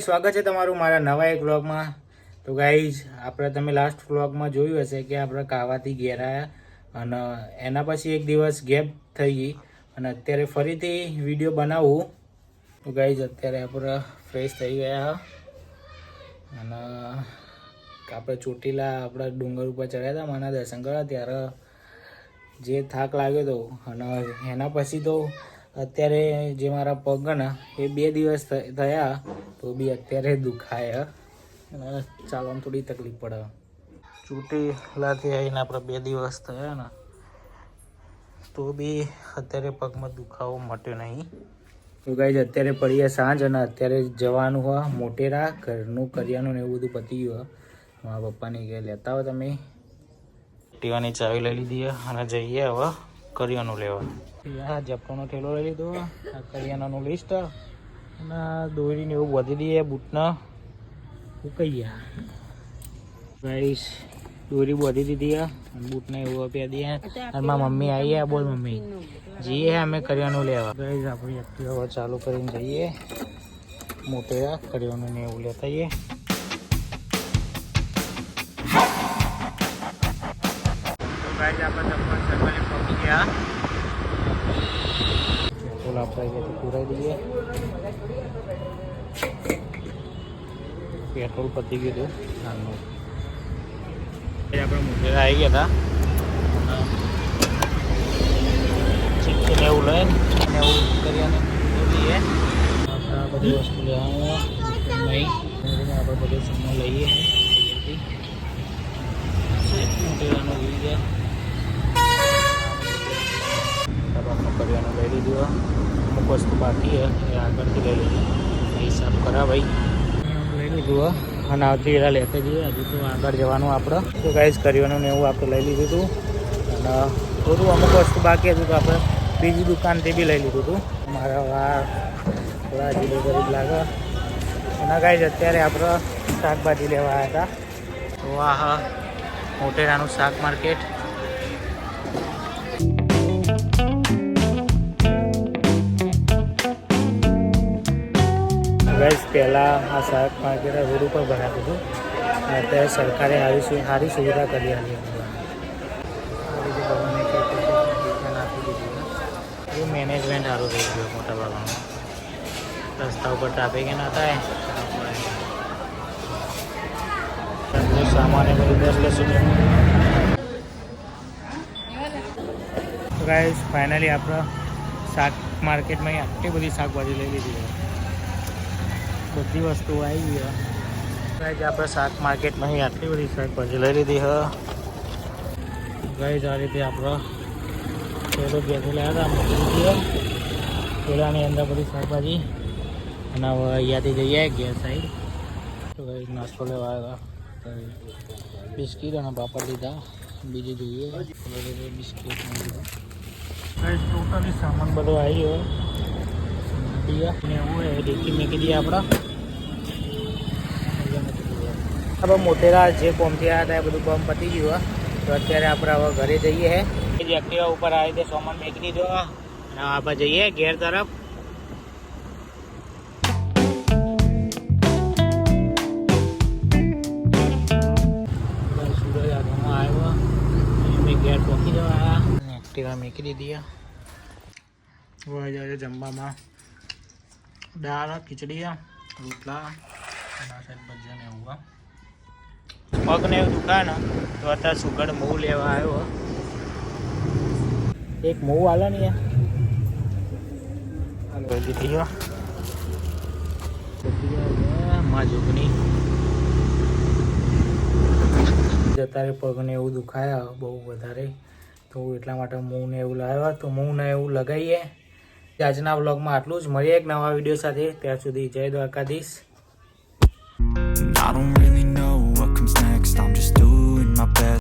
સ્વાગત છે તમારું મારા નવા એક વ્લોગમાં. તો ગાઈઝ, આપણે તમે લાસ્ટ વ્લોગમાં જોયું હશે કે આપણે કાવાથી ઘેર આવ્યા અને એના પછી એક દિવસ ગેપ થઈ ગઈ અને અત્યારે ફરીથી વિડીયો બનાવું. તો ગાઈઝ, અત્યારે આપણે ફ્રેશ થઈ ગયા અને આપણે ચોટીલા આપણા ડુંગર ઉપર ચડ્યા હતા માના દર્શન કરવા. ત્યારે જે થાક લાગ્યો હતો અને એના પછી તો અત્યારે જે મારા પગ ને એ 2 દિવસ થયા તો બી અત્યારે દુખાય અને ચાલવામાં થોડી તકલીફ પડે. ચોટીલાથી આવીને આપણે 2 દિવસ થયા ને તો બી અત્યારે પગમાં દુખાવો મટ્યો નહીં. તો ગાઈઝ, અત્યારે પડીએ સાંજ અને અત્યારે જવાનું હોય મોટેરા. ઘરનું કરિયાનું ને એવું બધું પતી ગયું. મારા પપ્પાની ઘેર લેતા હો તમે. એક્ટિવાની ચાવી લઈ લીધી અને જઈએ હવે કરિયાનું લેવા. આ જપ્પોનો થેલો લઈ લીધો, આ કરિયાનાનું લિસ્ટ અને દોરીને એવું વધી દઈએ. બૂટના ઉકાઈ ગયા ગાઈસ, દોરી વધી દીધી અને બૂટને એવું આપી દઈએ. અને મારા મમ્મી આવી ગયા. બોલ મમ્મી, જઈએ અમે કરિયાનું લેવા. ગાઈસ, આપણે એક્ટિવા ચાલુ કરીને જઈએ મોટેરા. કરિયાનું ને એવું લેતા આવીએ. ગાઈસ, આપણે દમણ સર્કલે પહોંચી ગયા. પેટ્રોલ આપણે પુરાઈ દઈએ. પેટ્રોલ પતી ગયું હતું નાનું. આપણે મુંબઈ આવી ગયા હતા. ચીકીને એવું લઈને એવું કરીને લઈએ. આપણે બધી વસ્તુ લેવાનું નહીં. આપણે બધું સામાન લઈએ મોટેરાનું લઈ જાય. કરિયાનું લઈ લીધું. અમુક વસ્તુ બાકી એ આગળથી લઈ લીધું. હિસાબ કરા ભાઈ લઈ લીધું અને આવતી એરા લેતા જઈએ. હજુ તો આગળ જવાનું આપણે. તો ગાઈઝ, કરિયાનું ને એવું આપણે લઈ લીધું હતું અને થોડું અમુક વસ્તુ બાકી હતું તો આપણે બીજી દુકાનથી બી લઈ લીધું હતું. મારા વાર થોડા જીલો ગરીબ લાગે. અને ગાઈઝ, અત્યારે આપણે શાકભાજી લેવા આવ્યા હતા. તો આ મોટેરાનું શાક માર્કેટ. ગાઈઝ, પહેલાં આ શાક માર્કેટ રોડ ઉપર બનાવ્યું હતું. અત્યારે સરકારે સારી સુવિધા કરી આપી. એ મેનેજમેન્ટ સારું થઈ ગયું મોટા ભાગનું. રસ્તા ઉપર ટ્રાફિક ના થાય. સામાન બધું 10 ગાઈઝ, ફાઇનલી આપણે શાક માર્કેટમાં આટલી બધી શાકભાજી લઈ લીધી. બધી વસ્તુ આવી ગઈ. ગાઈઝ, આપણે શાક માર્કેટમાં આટલી બધી શાકભાજી લઈ લીધી હ. ગાઈઝ, આ રીતે આપણે પેલો ઘેરથી લાવ્યા હતા મૂકી દીધી. પેલાની અંદર બધી શાકભાજી અને હવે અહીંયાથી જઈએ ગેસ સાઈડ. તો ગાઈઝ, નાસ્તો લેવા આવ્યા હતા. બિસ્કીટ અને પાપડ લીધા. બીજું જોઈએ બિસ્કીટ લીધું. ગાઈઝ, ટોટલી સામાન બધો આવી ગયો. ને એવું હોય ડીકી મૂકી દઈએ આપણે મોટેરા જે કોમથી આવ્યા હતા એ બધું કામ પતી ગયું. તો અત્યારે આપણે હવે ઘરે જઈએ. જે એક્ટિવા ઉપર આવી તે સામાન મૂકી દીધો અને આપણે જઈએ ઘેર તરફ. સૂરજ આગળમાં આવ્યો. મેં ઘેર પહોંચી જવા એક્ટિવા મૂકી દીધી. જાય જમવામાં દાળ, ખીચડી, રોટલા અને ભજીયા ને એવું. પગને એવું દુખાય ને તો અત્યારે સુગડ મઉ લેવા આવ્યો. એક મઉ હાલો ને દીધી માં જોગની. અત્યારે પગને એવું દુખાયા બહુ વધારે તો એટલા માટે મઉ ને એવું લાવ્યા. તો મઉ ને એવું લગાવીએ. આજના વ્લોગમાં આટલું જ. મળીએ એક નવા વિડીયો સાથે. ત્યાં સુધી જય દ્વારકાધીશ.